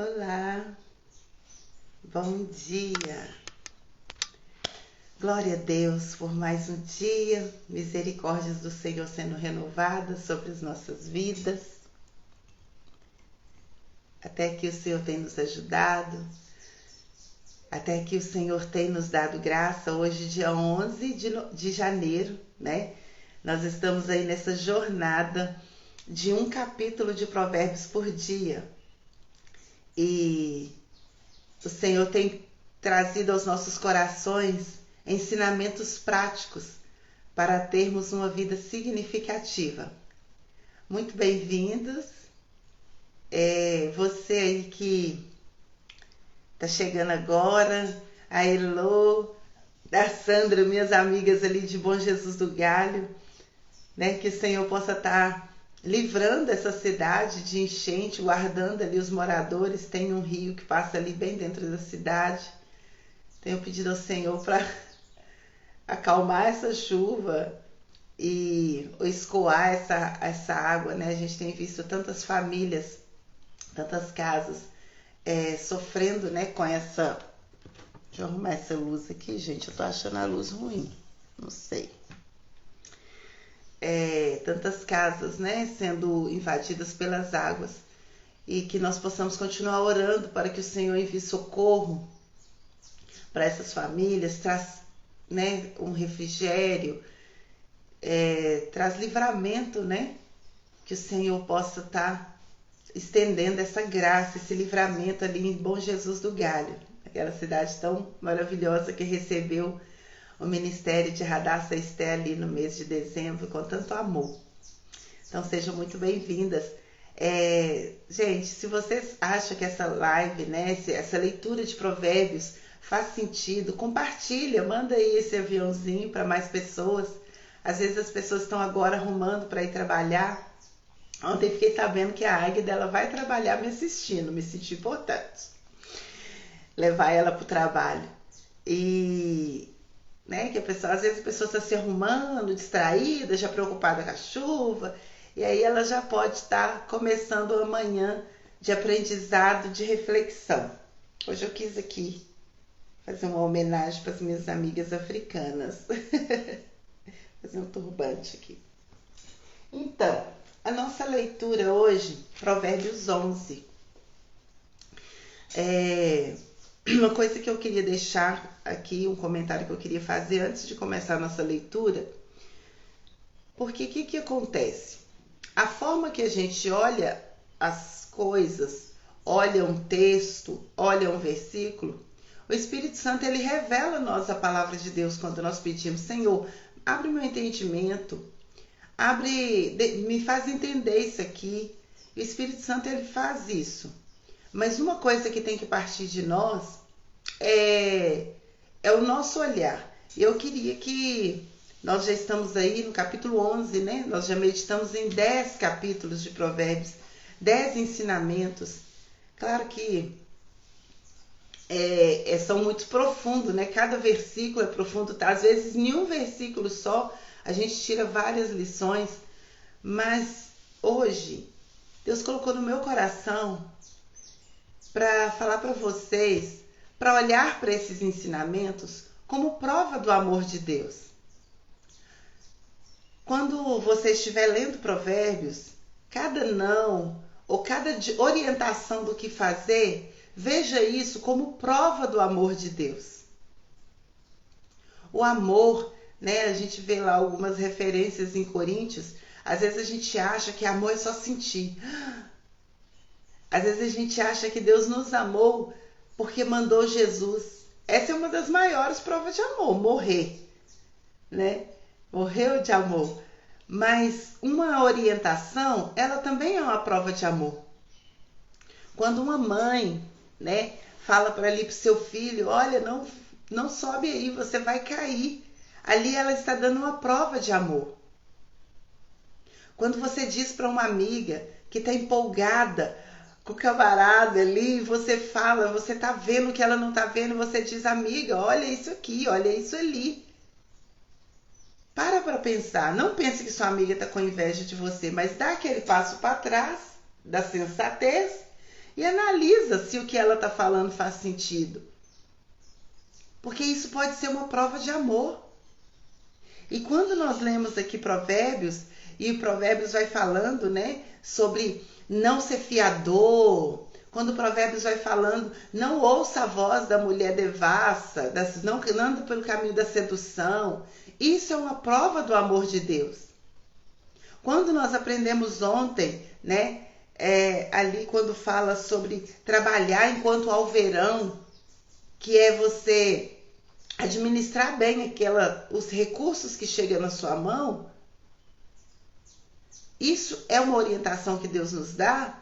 Olá, bom dia. Glória a Deus por mais um dia, misericórdias do Senhor sendo renovadas sobre as nossas vidas. Até que o Senhor tem nos ajudado, até que o Senhor tem nos dado graça. Hoje, dia 11 de janeiro, né? Nós estamos aí nessa jornada de um capítulo de Provérbios por dia. E o Senhor tem trazido aos nossos corações ensinamentos práticos para termos uma vida significativa. Muito bem-vindos. Você aí que está chegando agora, a Elô, a Sandra, minhas amigas ali de Bom Jesus do Galho, né? Que o Senhor possa estar livrando essa cidade de enchente, guardando ali os moradores. Tem um rio que passa ali bem dentro da cidade. Tenho pedido ao Senhor para acalmar essa chuva e escoar essa água, né? A gente tem visto tantas famílias, tantas casas sofrendo, né, com essa... Deixa eu arrumar essa luz aqui, gente. Eu tô achando a luz ruim. Não sei. Tantas casas, né, sendo invadidas pelas águas. E que nós possamos continuar orando para que o Senhor envie socorro para essas famílias, traz, né, um refrigério, traz livramento, né? Que o Senhor possa estar estendendo essa graça, esse livramento ali em Bom Jesus do Galho, aquela cidade tão maravilhosa que recebeu o ministério de Radassa Esté ali no mês de dezembro com tanto amor. Então sejam muito bem-vindas. Gente, se vocês acham que essa live, né, essa leitura de Provérbios faz sentido, compartilha, manda aí esse aviãozinho para mais pessoas. Às vezes as pessoas estão agora arrumando para ir trabalhar. Ontem fiquei sabendo que a Águida ela vai trabalhar me assistindo, me senti importante levar ela para o trabalho. E, né, que às vezes a pessoa está se arrumando, distraída, já preocupada com a chuva, e aí ela já pode estar começando amanhã de aprendizado, de reflexão. Hoje eu quis aqui fazer uma homenagem para as minhas amigas africanas. Fazer um turbante aqui. Então, a nossa leitura hoje, Provérbios 11. Uma coisa que eu queria deixar aqui, um comentário que eu queria fazer antes de começar a nossa leitura, porque o que acontece? A forma que a gente olha as coisas, olha um texto, olha um versículo, o Espírito Santo ele revela a nós a palavra de Deus quando nós pedimos: Senhor, abre meu entendimento, me faz entender isso aqui. E o Espírito Santo ele faz isso. Mas uma coisa que tem que partir de nós é o nosso olhar. Eu queria que nós já estamos aí no capítulo 11, né? Nós já meditamos em 10 capítulos de Provérbios, 10 ensinamentos. Claro que são muito profundos, né? Cada versículo é profundo, tá? Às vezes em um versículo só a gente tira várias lições, mas hoje Deus colocou no meu coração para falar para vocês, para olhar para esses ensinamentos como prova do amor de Deus. Quando você estiver lendo Provérbios, cada não ou cada orientação do que fazer, veja isso como prova do amor de Deus. O amor, né? A gente vê lá algumas referências em Coríntios. Às vezes a gente acha que amor é só sentir. Às vezes a gente acha que Deus nos amou porque mandou Jesus. Essa é uma das maiores provas de amor, morrer, né? Morreu de amor. Mas uma orientação, ela também é uma prova de amor. Quando uma mãe, né, fala para ali pro seu filho: olha, não sobe aí, você vai cair. Ali ela está dando uma prova de amor. Quando você diz para uma amiga que está empolgada com o camarada ali, você fala, você está vendo o que ela não está vendo, você diz: amiga, olha isso aqui, olha isso ali. Para pensar, não pense que sua amiga está com inveja de você, mas dá aquele passo para trás da sensatez e analisa se o que ela está falando faz sentido. Porque isso pode ser uma prova de amor. E quando nós lemos aqui Provérbios, e o Provérbios vai falando, né, sobre não ser fiador, quando o Provérbios vai falando, não ouça a voz da mulher devassa, não anda pelo caminho da sedução, isso é uma prova do amor de Deus. Quando nós aprendemos ontem, né, ali quando fala sobre trabalhar enquanto alverão, que é você administrar bem os recursos que chegam na sua mão, isso é uma orientação que Deus nos dá.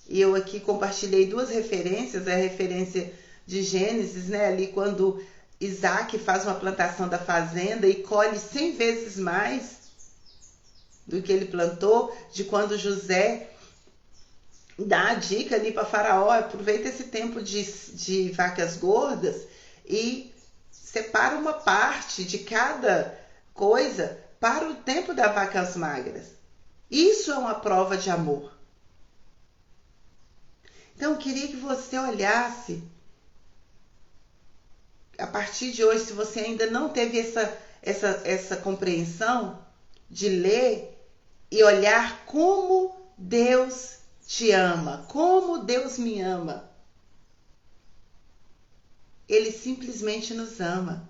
E eu aqui compartilhei 2 referências, a referência de Gênesis, né, ali quando Isaac faz uma plantação da fazenda e colhe 100 vezes mais do que ele plantou, de quando José dá a dica ali para Faraó, aproveita esse tempo de vacas gordas e separa uma parte de cada coisa para o tempo das vacas magras. Isso é uma prova de amor. Então, eu queria que você olhasse, a partir de hoje, se você ainda não teve essa compreensão, de ler e olhar como Deus te ama, como Deus me ama. Ele simplesmente nos ama.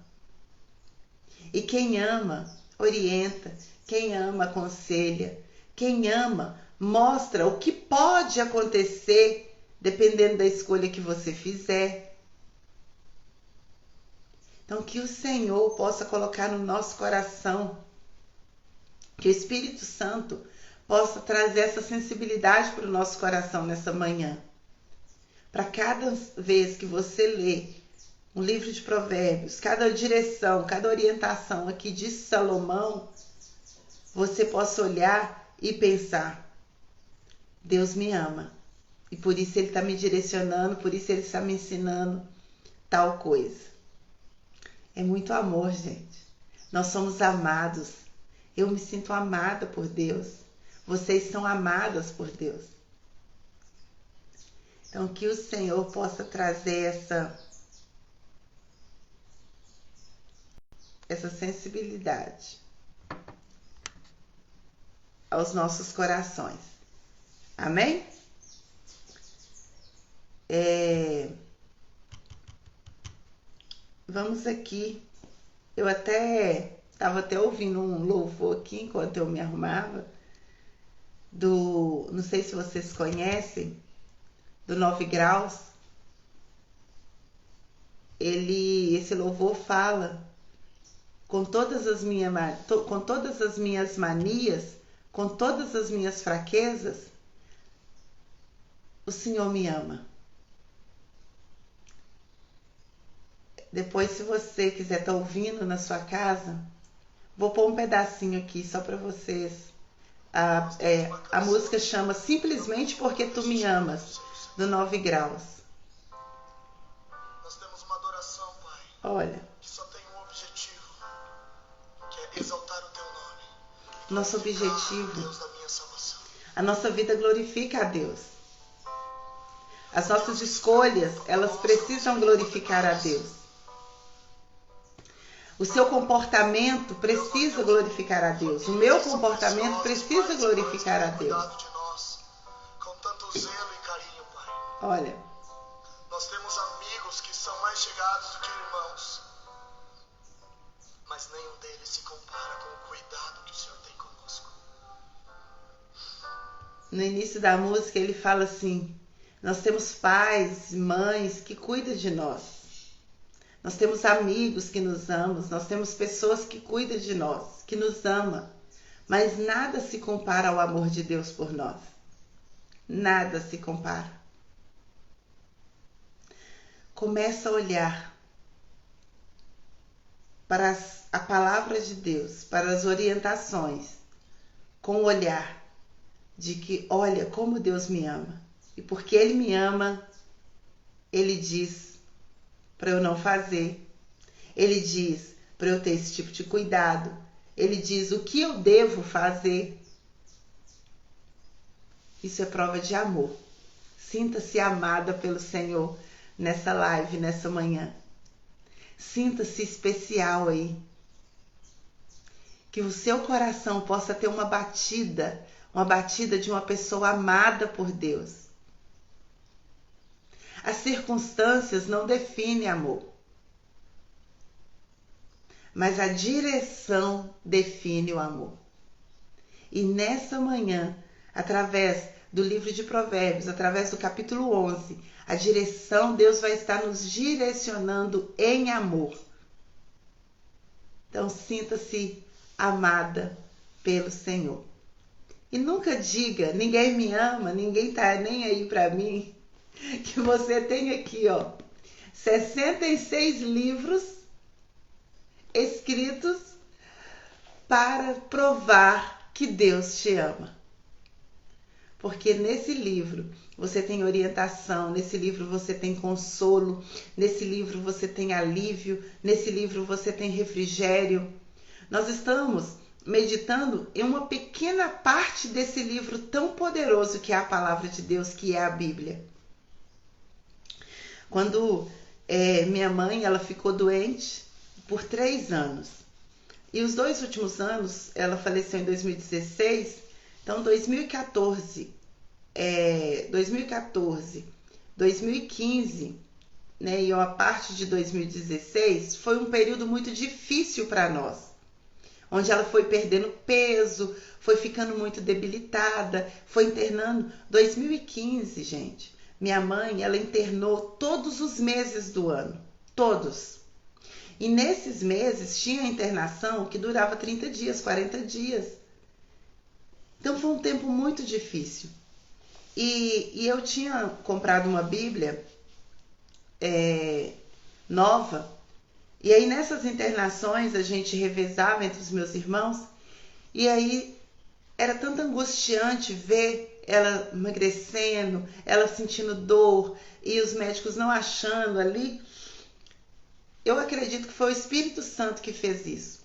E quem ama, orienta. Quem ama, aconselha. Quem ama, mostra o que pode acontecer dependendo da escolha que você fizer. Então, que o Senhor possa colocar no nosso coração, que o Espírito Santo possa trazer essa sensibilidade para o nosso coração nessa manhã. Para cada vez que você lê um livro de Provérbios, cada direção, cada orientação aqui de Salomão, você possa olhar e pensar: Deus me ama. E por isso Ele está me direcionando, por isso Ele está me ensinando tal coisa. É muito amor, gente. Nós somos amados. Eu me sinto amada por Deus. Vocês são amadas por Deus. Então, que o Senhor possa trazer essa sensibilidade aos nossos corações. Amém? Vamos aqui. Eu estava até ouvindo um louvor aqui enquanto eu me arrumava, não sei se vocês conhecem, do 9 Graus. Esse louvor fala: com todas as minhas manias, com todas as minhas fraquezas, o Senhor me ama. Depois, se você quiser estar ouvindo na sua casa, vou pôr um pedacinho aqui só para vocês. A música chama Simplesmente Porque Tu Me Amas, do 9 Graus. Nós temos uma adoração, Pai. Olha. Que só tem um objetivo, que é exaltar o Teu nome. Nosso objetivo. Deus da minha salvação. A nossa vida glorifica a Deus. As nossas escolhas, elas precisam glorificar a Deus. O seu comportamento precisa glorificar a Deus. O meu comportamento precisa glorificar a Deus. Com tanto zelo e carinho, Pai. Olha. Nós temos amigos que são mais chegados do que irmãos. Mas nenhum deles se compara com o cuidado que o Senhor tem conosco. No início da música ele fala assim: nós temos pais, mães que cuidam de nós. Nós temos amigos que nos amam, nós temos pessoas que cuidam de nós, que nos amam. Mas nada se compara ao amor de Deus por nós. Nada se compara. Começa a olhar para a palavra de Deus, para as orientações, com o olhar de que, olha como Deus me ama. E porque Ele me ama, Ele diz para eu não fazer. Ele diz para eu ter esse tipo de cuidado. Ele diz o que eu devo fazer. Isso é prova de amor. Sinta-se amada pelo Senhor nessa live, nessa manhã. Sinta-se especial aí. Que o seu coração possa ter uma batida de uma pessoa amada por Deus. As circunstâncias não definem amor, mas a direção define o amor. E nessa manhã, através do livro de Provérbios, através do capítulo 11, a direção, Deus vai estar nos direcionando em amor. Então, sinta-se amada pelo Senhor. E nunca diga, ninguém me ama, ninguém tá nem aí para mim, que você tem aqui, 66 livros escritos para provar que Deus te ama. Porque nesse livro você tem orientação, nesse livro você tem consolo, nesse livro você tem alívio, nesse livro você tem refrigério. Nós estamos meditando em uma pequena parte desse livro tão poderoso que é a palavra de Deus, que é a Bíblia. Quando minha mãe ela ficou doente por 3 anos, e os 2 últimos anos, ela faleceu em 2016, então 2014, 2015, né, e uma parte de 2016, foi um período muito difícil para nós, onde ela foi perdendo peso, foi ficando muito debilitada, foi internando. 2015, gente, minha mãe, ela internou todos os meses do ano, todos. E nesses meses tinha internação que durava 30 dias, 40 dias. Então foi um tempo muito difícil. E eu tinha comprado uma Bíblia nova. E aí nessas internações a gente revezava entre os meus irmãos. E aí era tanto angustiante ver ela emagrecendo, ela sentindo dor e os médicos não achando ali. Eu acredito que foi o Espírito Santo que fez isso.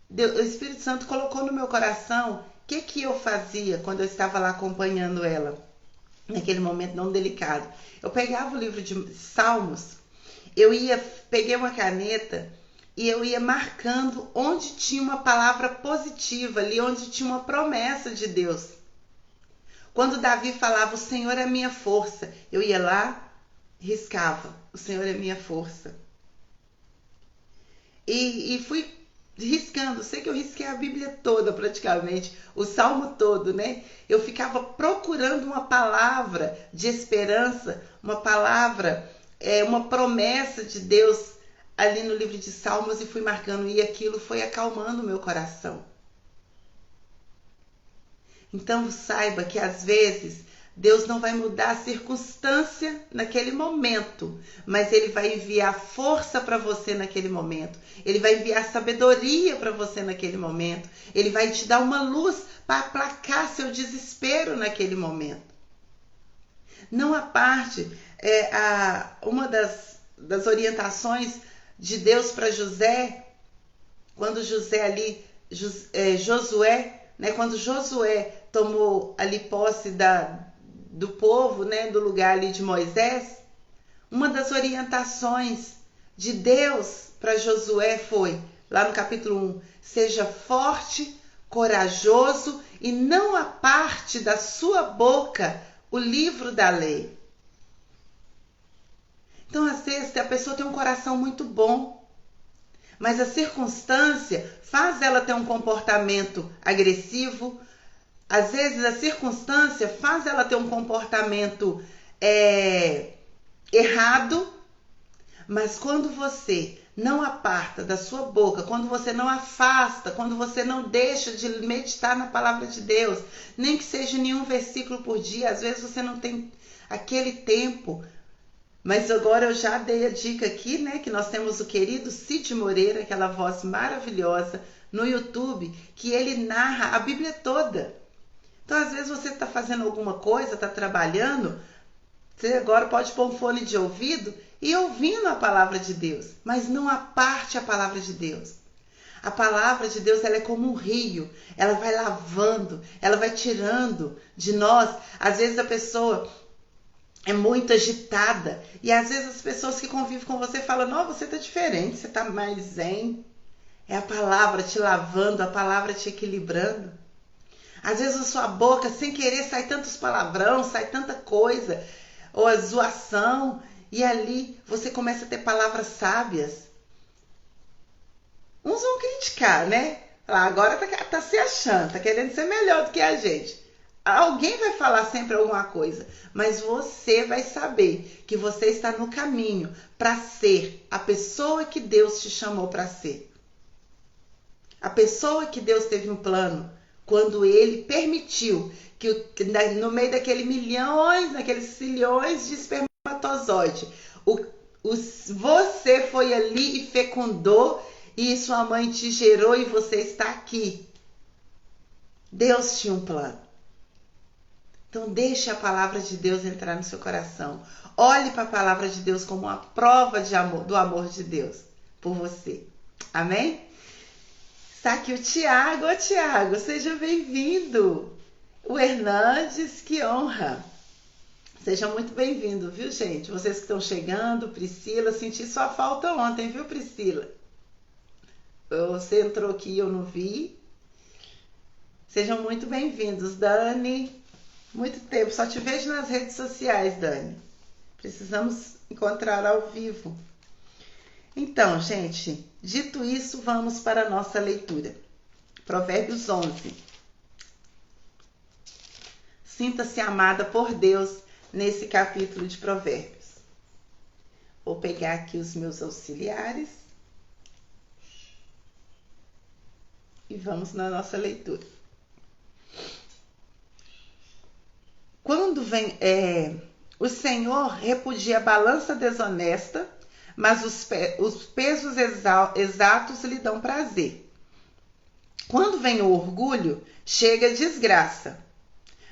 O Espírito Santo colocou no meu coração o que eu fazia quando eu estava lá acompanhando ela, naquele momento não delicado. Eu pegava o livro de Salmos, peguei uma caneta e eu ia marcando onde tinha uma palavra positiva, ali onde tinha uma promessa de Deus. Quando Davi falava, o Senhor é minha força, eu ia lá, riscava, o Senhor é minha força. E fui riscando, sei que eu risquei a Bíblia toda praticamente, o Salmo todo, né? Eu ficava procurando uma palavra de esperança, uma palavra, uma promessa de Deus ali no livro de Salmos e fui marcando, e aquilo foi acalmando o meu coração. Então saiba que às vezes Deus não vai mudar a circunstância naquele momento, mas Ele vai enviar força para você naquele momento. Ele vai enviar sabedoria para você naquele momento. Ele vai te dar uma luz para aplacar seu desespero naquele momento. Não aparte uma das orientações de Deus para José, quando Josué, né, quando Josué tomou ali posse do povo, né, do lugar ali de Moisés, uma das orientações de Deus para Josué foi, lá no capítulo 1, seja forte, corajoso e não aparte da sua boca o livro da lei. Então, às vezes, a pessoa tem um coração muito bom, mas a circunstância faz ela ter um comportamento agressivo. Às vezes, a circunstância faz ela ter um comportamento errado, mas quando você não aparta da sua boca, quando você não afasta, quando você não deixa de meditar na palavra de Deus, nem que seja nenhum versículo por dia, às vezes você não tem aquele tempo. Mas agora eu já dei a dica aqui, né, que nós temos o querido Cid Moreira, aquela voz maravilhosa no YouTube, que ele narra a Bíblia toda. Então, às vezes você está fazendo alguma coisa, está trabalhando, você agora pode pôr um fone de ouvido e ouvindo a palavra de Deus, mas não aparte a palavra de Deus. A palavra de Deus, ela é como um rio, ela vai lavando, ela vai tirando de nós. Às vezes a pessoa é muito agitada. E às vezes as pessoas que convivem com você falam, não, você tá diferente, você tá mais zen. É a palavra te lavando, a palavra te equilibrando. Às vezes a sua boca, sem querer, sai tantos palavrão, sai tanta coisa, ou a zoação, e ali você começa a ter palavras sábias. Uns vão criticar, né? Falar, agora tá se achando, tá querendo ser melhor do que a gente. Alguém vai falar sempre alguma coisa, mas você vai saber que você está no caminho para ser a pessoa que Deus te chamou para ser. A pessoa que Deus teve um plano, quando Ele permitiu que no meio naqueles zilhões de espermatozoide, você foi ali e fecundou, e sua mãe te gerou e você está aqui. Deus tinha um plano. Então deixe a palavra de Deus entrar no seu coração. Olhe para a palavra de Deus como uma prova de amor, do amor de Deus por você. Amém? Está aqui o Tiago. Ô Tiago, seja bem-vindo. O Hernandes, que honra. Seja muito bem-vindo, viu, gente? Vocês que estão chegando, Priscila, senti sua falta ontem, viu, Priscila? Você entrou aqui e eu não vi. Sejam muito bem-vindos, Dani. Muito tempo, só te vejo nas redes sociais, Dani. Precisamos encontrar ao vivo. Então, gente, dito isso, vamos para a nossa leitura. Provérbios 11. Sinta-se amada por Deus nesse capítulo de Provérbios. Vou pegar aqui os meus auxiliares e vamos na nossa leitura. Quando vem, o Senhor repudia a balança desonesta, mas os pesos exatos lhe dão prazer. Quando vem o orgulho, chega a desgraça,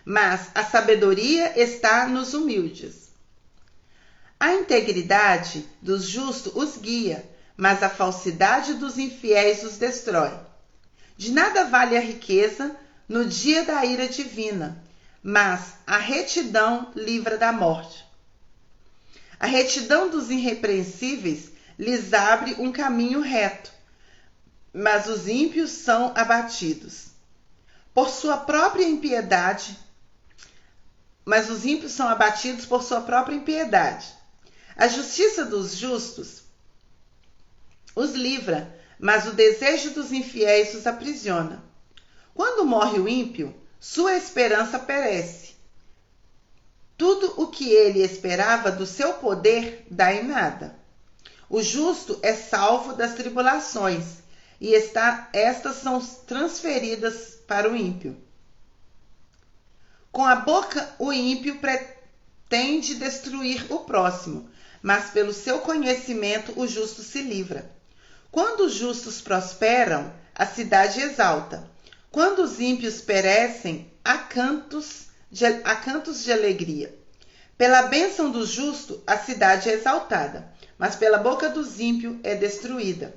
mas a sabedoria está nos humildes. A integridade dos justos os guia, mas a falsidade dos infiéis os destrói. De nada vale a riqueza no dia da ira divina, mas a retidão livra da morte. A retidão dos irrepreensíveis lhes abre um caminho reto, mas os ímpios são abatidos. Por sua própria impiedade, mas os ímpios são abatidos por sua própria impiedade. A justiça dos justos os livra, mas o desejo dos infiéis os aprisiona. Quando morre o ímpio, sua esperança perece. Tudo o que ele esperava do seu poder dá em nada. O justo é salvo das tribulações, e estas são transferidas para o ímpio. Com a boca, o ímpio pretende destruir o próximo, mas pelo seu conhecimento o justo se livra. Quando os justos prosperam, a cidade exalta. Quando os ímpios perecem, há cantos de alegria. Pela bênção do justo, a cidade é exaltada, mas pela boca dos ímpios é destruída.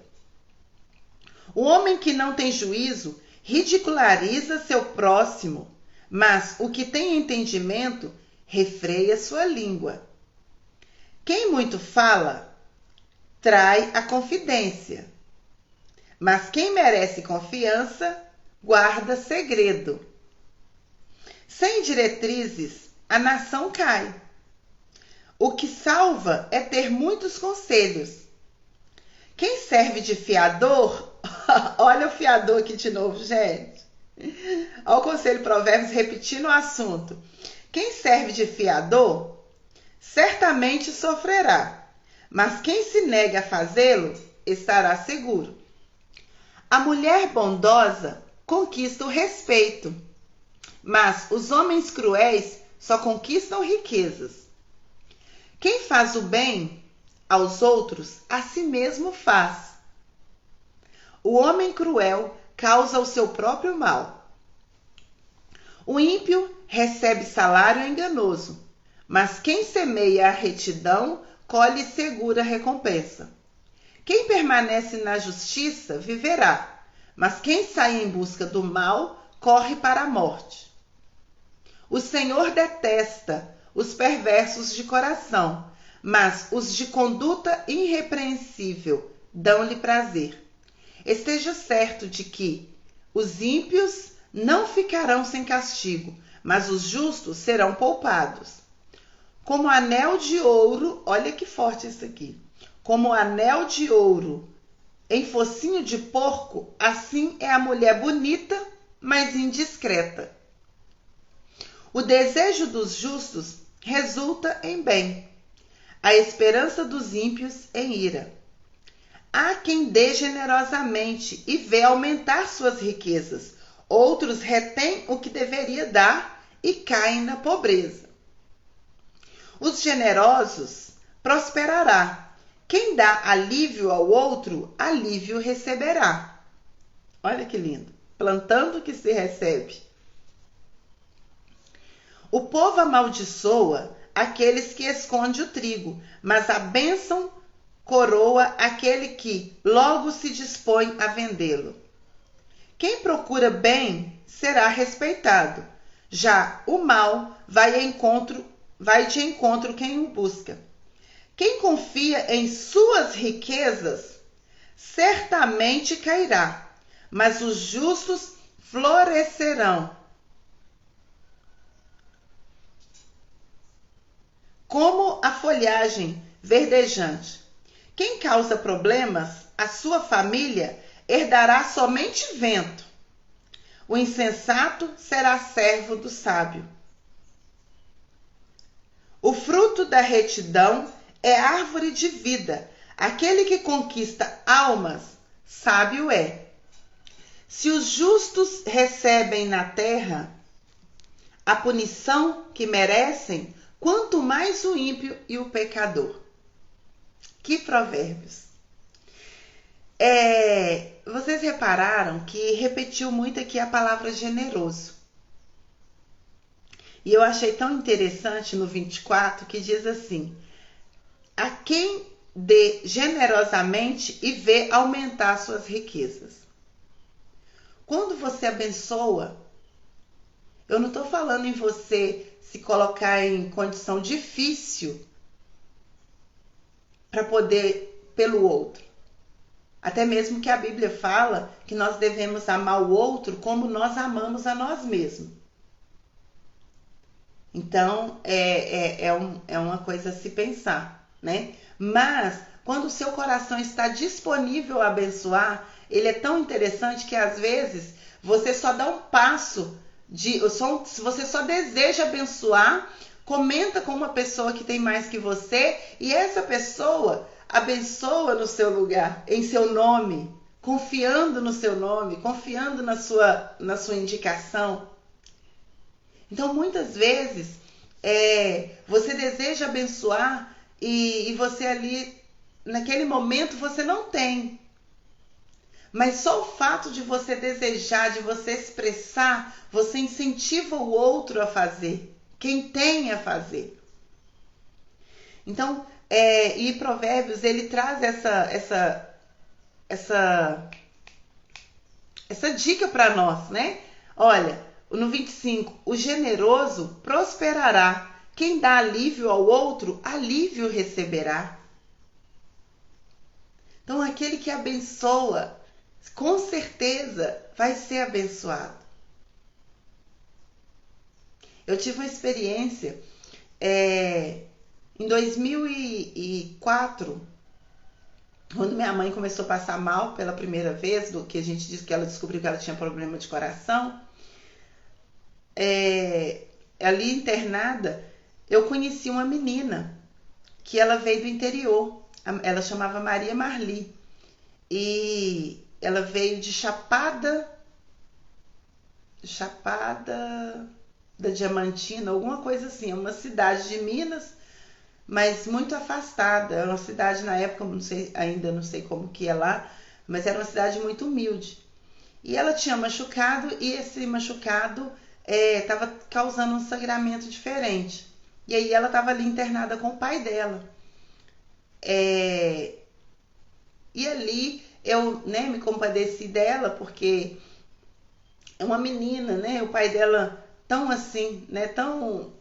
O homem que não tem juízo ridiculariza seu próximo, mas o que tem entendimento refreia sua língua. Quem muito fala, trai a confidência, mas quem merece confiança, guarda segredo. Sem diretrizes, a nação cai. O que salva é ter muitos conselhos. Quem serve de fiador, olha o fiador aqui de novo, gente. Olha o Conselho Provérbios repetindo o assunto. Quem serve de fiador, certamente sofrerá, mas quem se nega a fazê-lo, estará seguro. A mulher bondosa conquista o respeito, mas os homens cruéis só conquistam riquezas. Quem faz o bem aos outros, a si mesmo faz. O homem cruel causa o seu próprio mal. O ímpio recebe salário enganoso, mas quem semeia a retidão colhe segura recompensa. Quem permanece na justiça viverá, mas quem sai em busca do mal corre para a morte. O Senhor detesta os perversos de coração, mas os de conduta irrepreensível dão-lhe prazer. Esteja certo de que os ímpios não ficarão sem castigo, mas os justos serão poupados. Como anel de ouro, olha que forte isso aqui. Como anel de ouro em focinho de porco, assim é a mulher bonita, mas indiscreta. O desejo dos justos resulta em bem, a esperança dos ímpios em ira. Há quem dê generosamente e vê aumentar suas riquezas. Outros retêm o que deveria dar e caem na pobreza. Os generosos prosperará. Quem dá alívio ao outro, alívio receberá. Olha que lindo. Plantando que se recebe. O povo amaldiçoa aqueles que esconde o trigo, mas a bênção coroa aquele que logo se dispõe a vendê-lo. Quem procura bem será respeitado. Já o mal vai de encontro quem o busca. Quem confia em suas riquezas certamente cairá, mas os justos florescerão como a folhagem verdejante. Quem causa problemas à sua família herdará somente vento. O insensato será servo do sábio. O fruto da retidão é árvore de vida. Aquele que conquista almas, sábio é. Se os justos recebem na terra a punição que merecem, quanto mais o ímpio e o pecador. Que provérbios! Vocês repararam que repetiu muito aqui a palavra generoso. E eu achei tão interessante no 24 que diz assim: a quem dê generosamente e vê aumentar suas riquezas. Quando você abençoa, eu não estou falando em você se colocar em condição difícil para poder pelo outro. Até mesmo que a Bíblia fala que nós devemos amar o outro como nós amamos a nós mesmos. Então, é uma coisa a se pensar, né? Mas, quando o seu coração está disponível a abençoar, ele é tão interessante que, às vezes, você só dá um passo, se você só deseja abençoar, comenta com uma pessoa que tem mais que você, e essa pessoa abençoa no seu lugar, em seu nome, confiando no seu nome, confiando na sua indicação. Então, muitas vezes, você deseja abençoar e você ali, naquele momento, você não tem. Mas só o fato de você desejar, de você expressar, você incentiva o outro a fazer. Quem tem a fazer. Então, e Provérbios, ele traz essa dica para nós, né? Olha, no 25, o generoso prosperará. Quem dá alívio ao outro, alívio receberá. Então, aquele que abençoa, com certeza vai ser abençoado. Eu tive uma experiência em 2004, quando minha mãe começou a passar mal pela primeira vez, do que a gente disse que ela descobriu que ela tinha problema de coração, ali internada, eu conheci uma menina que ela veio do interior. Ela chamava Maria Marli. E ela veio de Chapada da Diamantina, alguma coisa assim. É uma cidade de Minas, mas muito afastada. Era uma cidade, na época, ainda não sei como que é lá, mas era uma cidade muito humilde. E ela tinha machucado, e esse machucado estava causando um sangramento diferente. E aí ela estava ali internada com o pai dela. E ali eu, me compadeci dela, porque é uma menina, né? O pai dela tão assim, né? Tão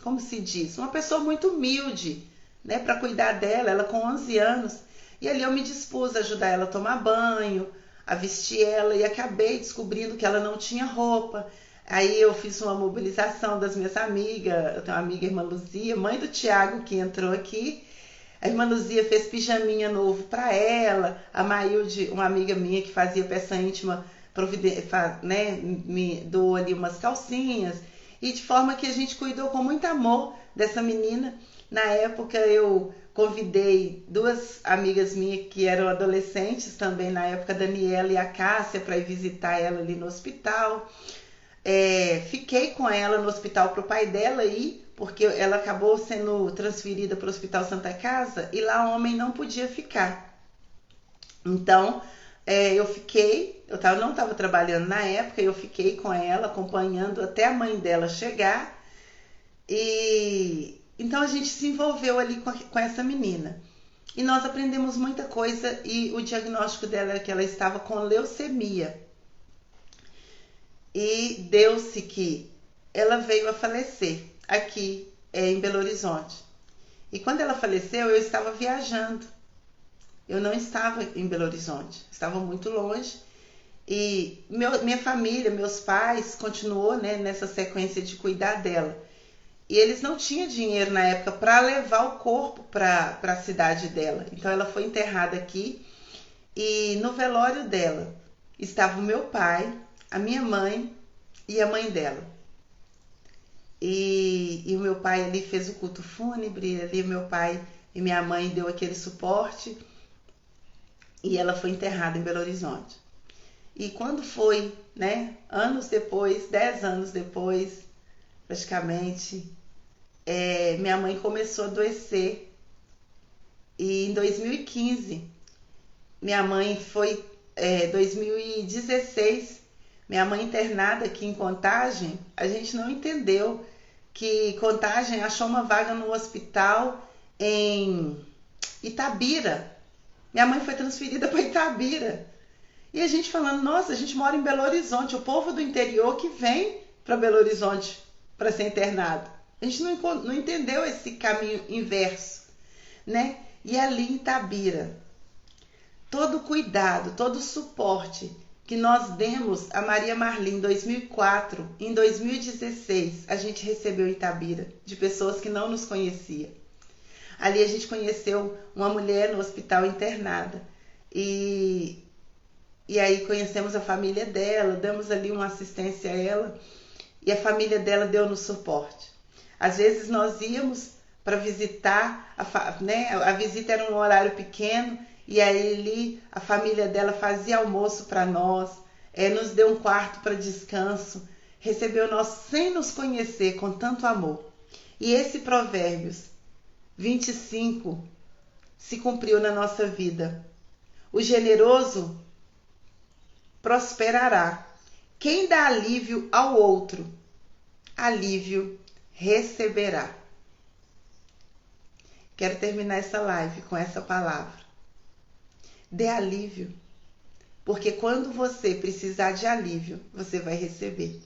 como se diz, uma pessoa muito humilde, né, para cuidar dela, ela com 11 anos. E ali eu me dispus a ajudar ela a tomar banho, a vestir ela, e acabei descobrindo que ela não tinha roupa. Aí eu fiz uma mobilização das minhas amigas. Eu tenho uma amiga, a irmã Luzia, mãe do Tiago, que entrou aqui. A irmã Luzia fez pijaminha novo para ela. A Maílde, uma amiga minha que fazia peça íntima, né, me doou ali umas calcinhas. E de forma que a gente cuidou com muito amor dessa menina. Na época eu convidei 2 amigas minhas que eram adolescentes também, na época, a Daniela e a Cássia, para ir visitar ela ali no hospital. Fiquei com ela no hospital para o pai dela ir, porque ela acabou sendo transferida para o Hospital Santa Casa e lá homem não podia ficar. Então, eu não estava trabalhando na época, eu fiquei com ela, acompanhando até a mãe dela chegar. E então a gente se envolveu ali com essa menina. E nós aprendemos muita coisa, e o diagnóstico dela era que ela estava com leucemia. E deu-se que ela veio a falecer aqui em Belo Horizonte. E quando ela faleceu, eu estava viajando. Eu não estava em Belo Horizonte, estava muito longe. E minha família, meus pais, continuou, né, nessa sequência de cuidar dela. E eles não tinham dinheiro na época para levar o corpo para a cidade dela. Então ela foi enterrada aqui. E no velório dela estava o meu pai, a minha mãe e a mãe dela. E o meu pai ali fez o culto fúnebre, ali meu pai e minha mãe deu aquele suporte. E ela foi enterrada em Belo Horizonte. E quando foi, né, anos depois, 10 anos depois, praticamente, minha mãe começou a adoecer. E em 2015, minha mãe foi, 2016, minha mãe internada aqui em Contagem, a gente não entendeu que Contagem achou uma vaga no hospital em Itabira. Minha mãe foi transferida para Itabira. E a gente falando, nossa, a gente mora em Belo Horizonte, o povo do interior que vem para Belo Horizonte para ser internado. A gente não entendeu esse caminho inverso, né? E ali em Itabira, todo o cuidado, todo o suporte que nós demos a Maria Marli em 2004, em 2016, a gente recebeu em Itabira, de pessoas que não nos conheciam. Ali a gente conheceu uma mulher no hospital internada. E aí conhecemos a família dela, damos ali uma assistência a ela. E a família dela deu-nos suporte. Às vezes nós íamos para visitar, né? A visita era um horário pequeno. E aí ali a família dela fazia almoço para nós. Nos deu um quarto para descanso. Recebeu nós sem nos conhecer, com tanto amor. E esse Provérbios 25 se cumpriu na nossa vida. O generoso prosperará. Quem dá alívio ao outro, alívio receberá. Quero terminar essa live com essa palavra. Dê alívio, porque quando você precisar de alívio, você vai receber.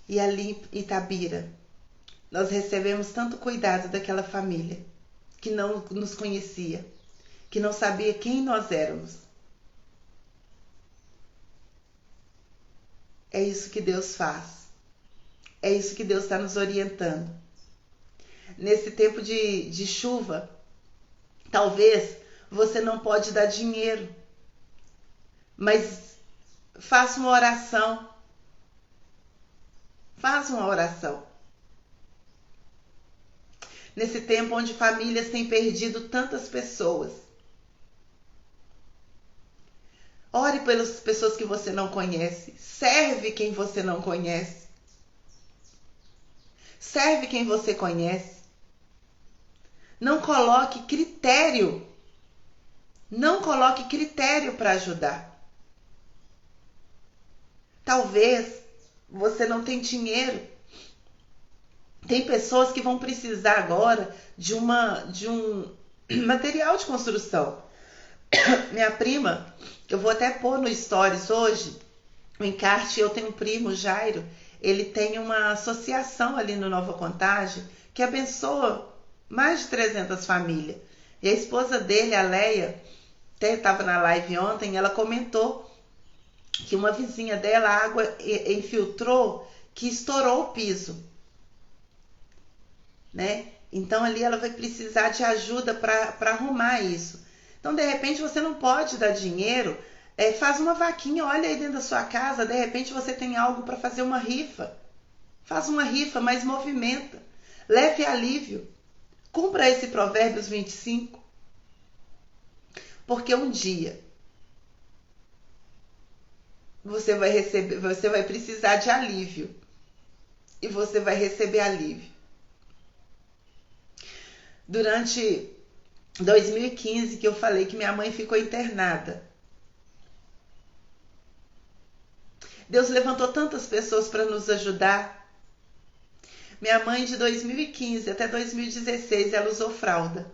E ali em Itabira, nós recebemos tanto cuidado daquela família que não nos conhecia, que não sabia quem nós éramos. É isso que Deus faz. É isso que Deus está nos orientando. Nesse tempo de chuva, talvez você não pode dar dinheiro, mas faça uma oração. Faça uma oração. Nesse tempo onde famílias têm perdido tantas pessoas, ore pelas pessoas que você não conhece. Serve quem você não conhece. Serve quem você conhece. Não coloque critério. Não coloque critério para ajudar. Talvez você não tenha dinheiro. Tem pessoas que vão precisar agora de um material de construção. Minha prima, eu vou até pôr no Stories hoje, o encarte. Eu tenho um primo, Jairo, ele tem uma associação ali no Nova Contagem que abençoa mais de 300 famílias. E a esposa dele, a Leia, até estava na live ontem, ela comentou que uma vizinha dela, a água infiltrou, que estourou o piso, né? Então ali ela vai precisar de ajuda para arrumar isso. Então, de repente, você não pode dar dinheiro, faz uma vaquinha, olha aí dentro da sua casa, de repente você tem algo para fazer uma rifa. Faz uma rifa, mas movimenta. Leve alívio. Cumpra esse Provérbios 25. Porque um dia você vai precisar de alívio. E você vai receber alívio. Durante 2015, que eu falei que minha mãe ficou internada, Deus levantou tantas pessoas para nos ajudar. Minha mãe, de 2015 até 2016, ela usou fralda.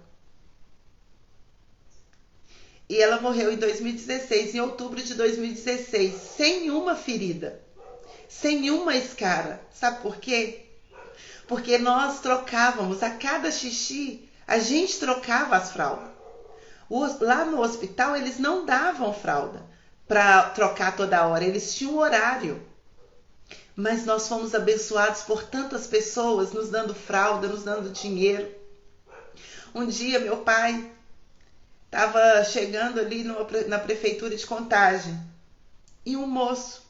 E ela morreu em 2016, em outubro de 2016, sem uma ferida, sem uma escara. Sabe por quê? Porque nós trocávamos, a cada xixi, a gente trocava as fraldas. Lá no hospital, eles não davam fralda para trocar toda hora, eles tinham horário. Mas nós fomos abençoados por tantas pessoas, nos dando fralda, nos dando dinheiro. Um dia, meu pai estava chegando ali na prefeitura de Contagem, e um moço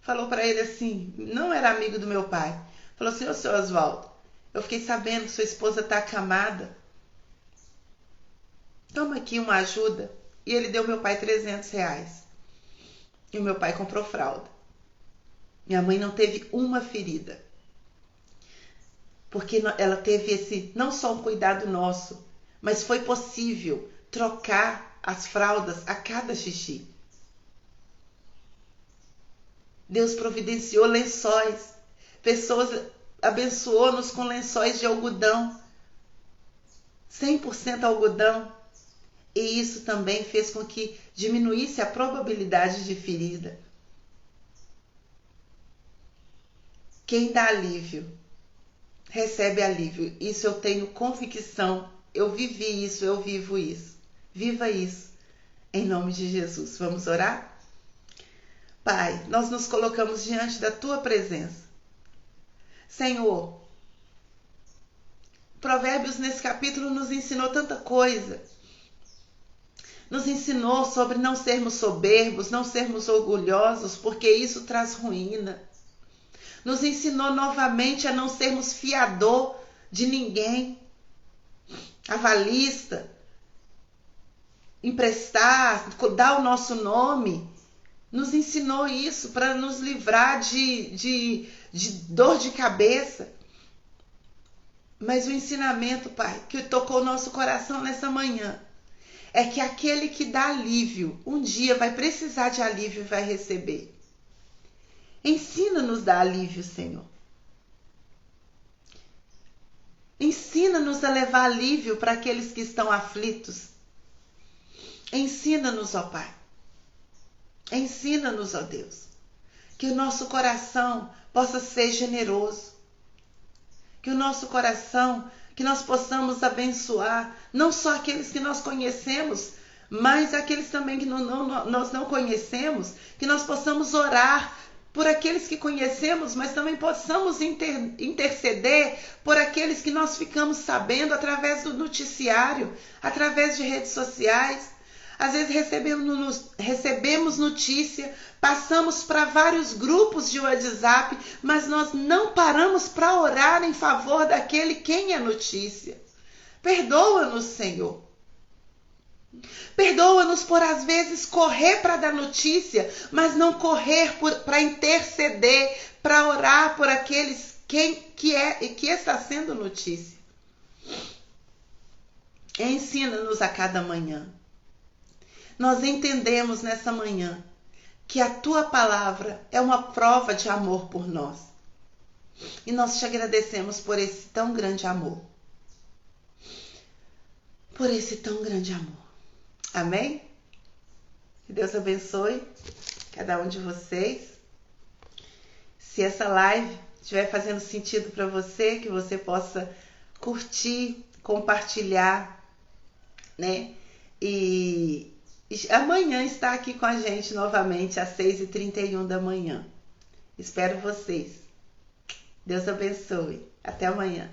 falou para ele assim, não era amigo do meu pai, falou assim: ô, seu Oswaldo, eu fiquei sabendo que sua esposa está acamada, toma aqui uma ajuda. E ele deu ao meu pai R$300. E o meu pai comprou fralda. Minha mãe não teve uma ferida, porque ela teve esse, não só um cuidado nosso, mas foi possível trocar as fraldas a cada xixi. Deus providenciou lençóis. Pessoas abençoou-nos com lençóis de algodão. 100% algodão. E isso também fez com que diminuísse a probabilidade de ferida. Quem dá alívio, recebe alívio. Isso eu tenho convicção. Eu vivi isso, eu vivo isso. Viva isso, em nome de Jesus. Vamos orar? Pai, nós nos colocamos diante da Tua presença. Senhor, Provérbios nesse capítulo nos ensinou tanta coisa. Nos ensinou sobre não sermos soberbos, não sermos orgulhosos, porque isso traz ruína. Nos ensinou novamente a não sermos fiador de ninguém, avalista, emprestar, dar o nosso nome. Nos ensinou isso para nos livrar de dor de cabeça. Mas o ensinamento, Pai, que tocou o nosso coração nessa manhã, é que aquele que dá alívio, um dia vai precisar de alívio e vai receber. Ensina-nos a dar alívio, Senhor. Ensina-nos a levar alívio para aqueles que estão aflitos. Ensina-nos, ó Pai. Ensina-nos, ó Deus, que o nosso coração possa ser generoso. Que o nosso coração, que nós possamos abençoar, não só aqueles que nós conhecemos, mas aqueles também que nós não conhecemos, que nós possamos orar por aqueles que conhecemos, mas também possamos interceder por aqueles que nós ficamos sabendo através do noticiário, através de redes sociais. Às vezes recebemos notícia, passamos para vários grupos de WhatsApp, mas nós não paramos para orar em favor daquele quem é notícia. Perdoa-nos, Senhor. Perdoa-nos por, às vezes, correr para dar notícia, mas não correr para interceder, para orar por aqueles que está sendo notícia. Ensina-nos a cada manhã. Nós entendemos nessa manhã que a Tua palavra é uma prova de amor por nós. E nós te agradecemos por esse tão grande amor. Por esse tão grande amor. Amém? Que Deus abençoe. cada um de vocês. Se essa live estiver fazendo sentido para você, que você possa curtir, compartilhar, né? E amanhã está aqui com a gente novamente às 6h31 da manhã. Espero vocês. Deus abençoe. Até amanhã.